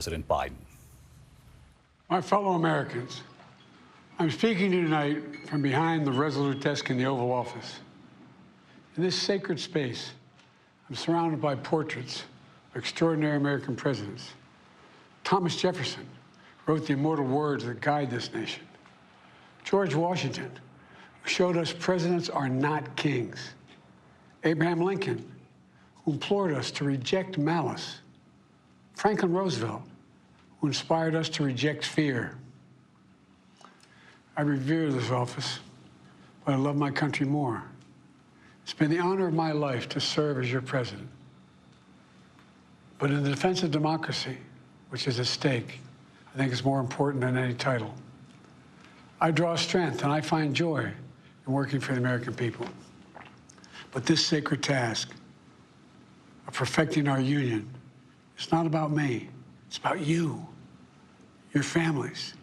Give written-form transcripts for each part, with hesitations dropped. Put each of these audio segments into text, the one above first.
President Biden. My fellow Americans, I'm speaking to you tonight from behind the resolute desk in the Oval Office. In this sacred space, I'm surrounded by portraits of extraordinary American presidents. Thomas Jefferson wrote the immortal words that guide this nation. George Washington, who showed us presidents are not kings. Abraham Lincoln, who implored us to reject malice. Franklin Roosevelt, who inspired us to reject fear. I revere this office, but I love my country more. It's been the honor of my life to serve as your president. But in the defense of democracy, which is at stake, I think it's more important than any title. I draw strength and I find joy in working for the American people. But this sacred task of perfecting our union is not about me. It's about you, your families,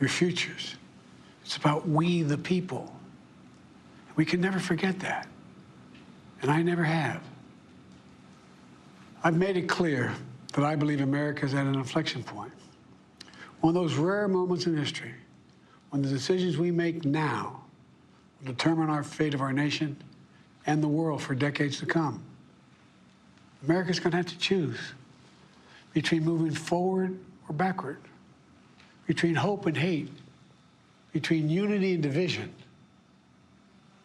your futures. It's about we, the people. We can never forget that, and I never have. I've made it clear that I believe America is at an inflection point. One of those rare moments in history when the decisions we make now will determine our fate of our nation and the world for decades to come. America's going to have to choose between moving forward or backward, between hope and hate, between unity and division.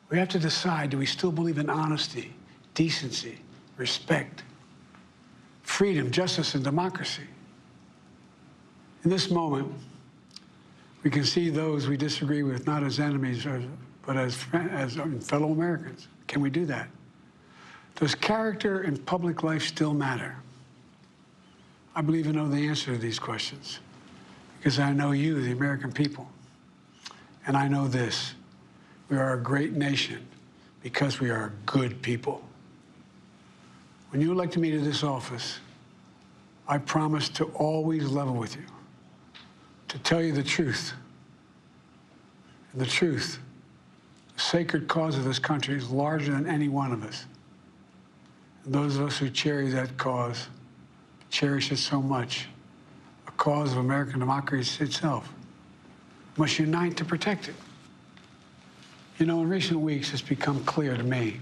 We have to decide, do we still believe in honesty, decency, respect, freedom, justice, and democracy? In this moment, we can see those we disagree with not as enemies, but as fellow Americans. Can we do that? Does character in public life still matter? I believe I know the answer to these questions because I know you, the American people. And I know this: we are a great nation because we are good people. When you elected me to this office, I promised to always level with you, to tell you the truth. And the truth, the sacred cause of this country, is larger than any one of us. And those of us who cherish that cause cherish it so much. A cause of American democracy itself must unite to protect it. You know, in recent weeks, it's become clear to me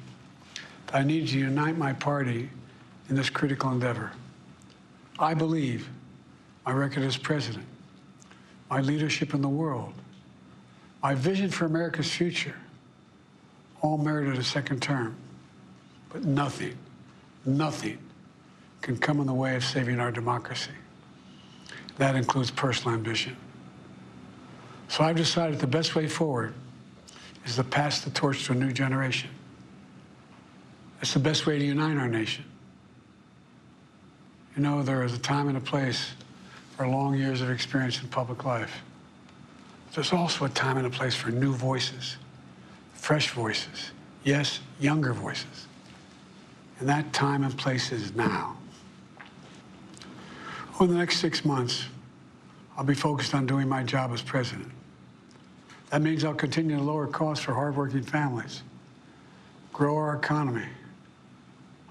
that I need to unite my party in this critical endeavor. I believe my record as president, my leadership in the world, my vision for America's future, all merited a second term. But nothing can come in the way of saving our democracy. That includes personal ambition. So I've decided the best way forward is to pass the torch to a new generation. That's the best way to unite our nation. You know, there is a time and a place for long years of experience in public life. There's also a time and a place for new voices, fresh voices, yes, younger voices. And that time and place is now. Over the next 6 months, I'll be focused on doing my job as president. That means I'll continue to lower costs for hardworking families, grow our economy.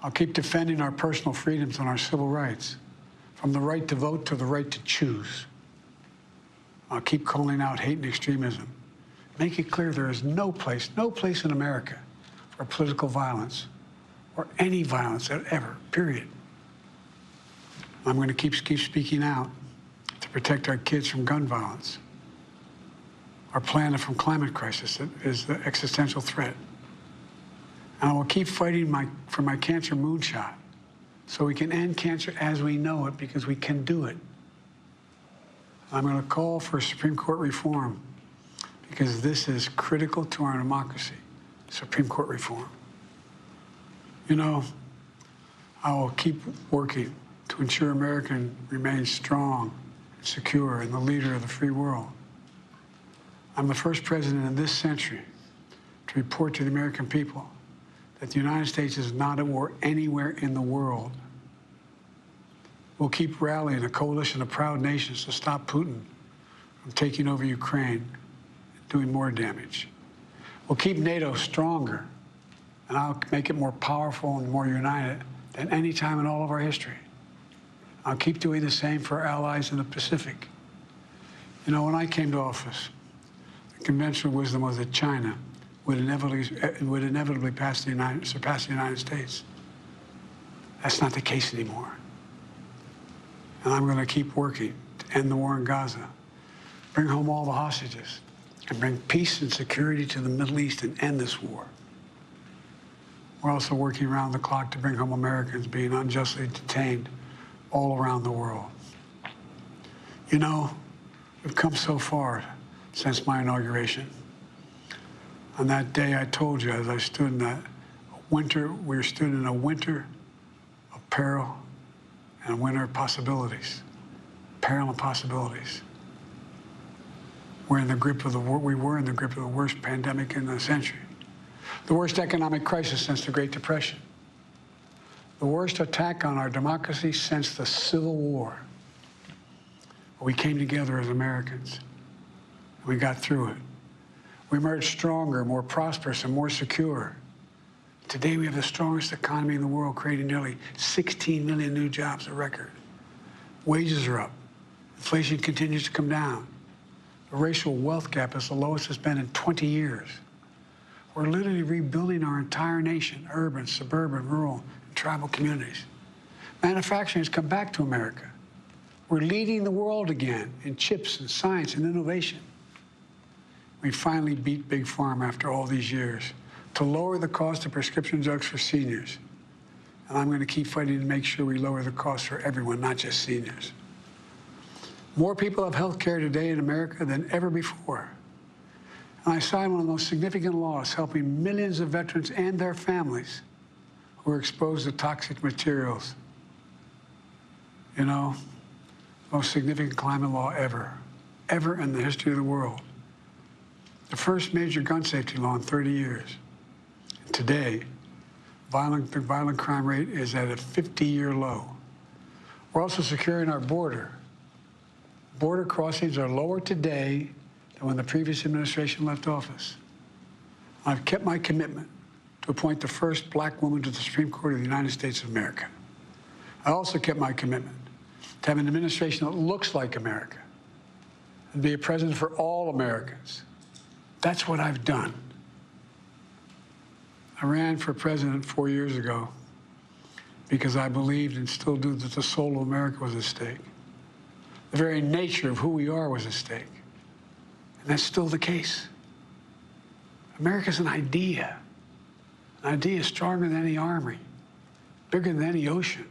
I'll keep defending our personal freedoms and our civil rights, from the right to vote to the right to choose. I'll keep calling out hate and extremism. Make it clear there is no place in America for political violence or any violence ever, period. I'm going to keep speaking out to protect our kids from gun violence, our planet from climate crisis that is the existential threat. And I will keep fighting for my cancer moonshot so we can end cancer as we know it, because we can do it. I'm going to call for Supreme Court reform because this is critical to our democracy, Supreme Court reform. You know, I will keep working to ensure America remains strong and secure and the leader of the free world. I'm the first president in this century to report to the American people that the United States is not at war anywhere in the world. We'll keep rallying a coalition of proud nations to stop Putin from taking over Ukraine and doing more damage. We'll keep NATO stronger, and I'll make it more powerful and more united than any time in all of our history. I'll keep doing the same for our allies in the Pacific. You know, when I came to office, the conventional wisdom was that China would inevitably surpass the United States. That's not the case anymore. And I'm going to keep working to end the war in Gaza, bring home all the hostages, and bring peace and security to the Middle East and end this war. We're also working around the clock to bring home Americans being unjustly detained all around the world. You know, we've come so far since my inauguration. On that day, I told you, as I stood in that winter, we stood in a winter of peril and a winter of possibilities. Peril and possibilities. We were in the grip of the worst pandemic in the century, the worst economic crisis since the Great Depression, the worst attack on our democracy since the Civil War. But we came together as Americans, and we got through it. We emerged stronger, more prosperous, and more secure. Today, we have the strongest economy in the world, creating nearly 16 million new jobs, a record. Wages are up. Inflation continues to come down. The racial wealth gap is the lowest it's been in 20 years. We're literally rebuilding our entire nation, urban, suburban, rural, and tribal communities. Manufacturing has come back to America. We're leading the world again in chips and science and innovation. We finally beat Big Pharma after all these years to lower the cost of prescription drugs for seniors. And I'm going to keep fighting to make sure we lower the cost for everyone, not just seniors. More people have health care today in America than ever before. And I signed one of the most significant laws helping millions of veterans and their families who are exposed to toxic materials. You know, most significant climate law ever in the history of the world. The first major gun safety law in 30 years. And today, the violent crime rate is at a 50-year low. We're also securing our border. Border crossings are lower today than when the previous administration left office. I've kept my commitment to appoint the first black woman to the Supreme Court of the United States of America. I also kept my commitment to have an administration that looks like America and be a president for all Americans. That's what I've done. I ran for president 4 years ago because I believed and still do that the soul of America was at stake. The very nature of who we are was at stake. And that's still the case. America's an idea stronger than any army, bigger than any ocean,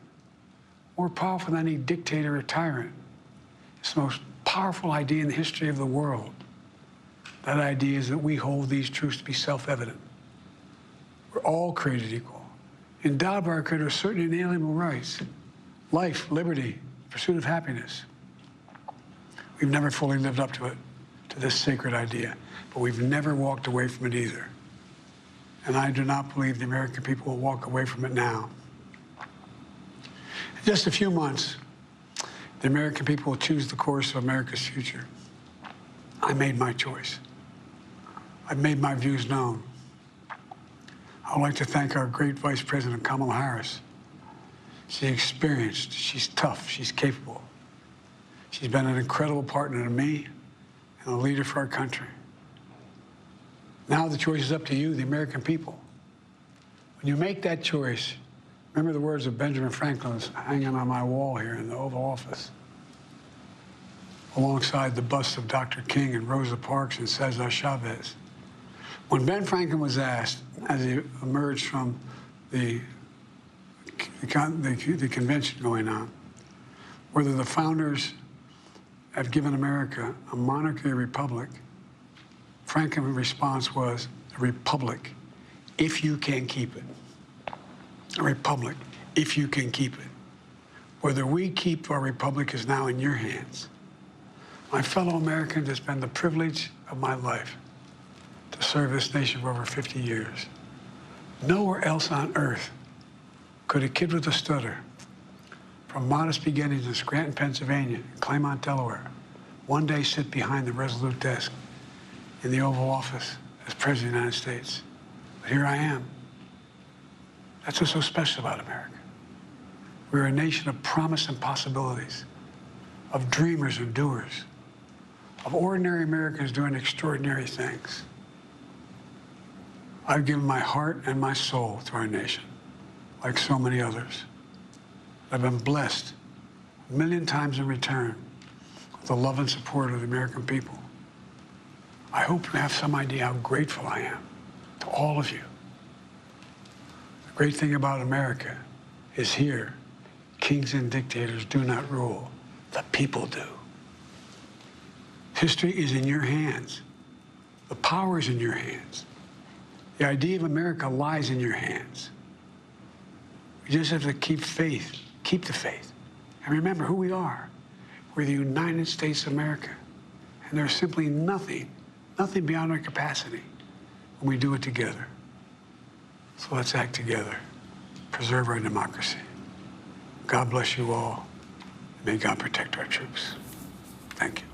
more powerful than any dictator or tyrant. It's the most powerful idea in the history of the world. That idea is that we hold these truths to be self-evident. We're all created equal, endowed by our Creator with certain inalienable rights: life, liberty, pursuit of happiness. We've never fully lived up to it, to this sacred idea, but we've never walked away from it either. And I do not believe the American people will walk away from it now. In just a few months, the American people will choose the course of America's future. I made my choice. I've made my views known. I would like to thank our great Vice President, Kamala Harris. She's experienced, she's tough, she's capable. She's been an incredible partner to me and a leader for our country. Now the choice is up to you, the American people. When you make that choice, remember the words of Benjamin Franklin that's hanging on my wall here in the Oval Office, alongside the busts of Dr. King and Rosa Parks and Cesar Chavez. When Ben Franklin was asked, as he emerged from the convention going on, whether the founders had given America a monarchy or republic, Franklin's response was, a republic, if you can keep it. A republic, if you can keep it. Whether we keep our republic is now in your hands. My fellow Americans, it's been the privilege of my life to serve this nation for over 50 years. Nowhere else on earth could a kid with a stutter, from modest beginnings in Scranton, Pennsylvania, and Claymont, Delaware, one day sit behind the resolute desk in the Oval Office as President of the United States. But here I am. That's what's so special about America. We're a nation of promise and possibilities, of dreamers and doers, of ordinary Americans doing extraordinary things. I've given my heart and my soul to our nation, like so many others. I've been blessed a million times in return with the love and support of the American people. I hope you have some idea how grateful I am to all of you. The great thing about America is here, kings and dictators do not rule, the people do. History is in your hands. The power is in your hands. The idea of America lies in your hands. We just have to keep faith, keep the faith, and remember who we are. We're the United States of America, and there's simply nothing beyond our capacity when we do it together. So let's act together, preserve our democracy. God bless you all. May God protect our troops. Thank you.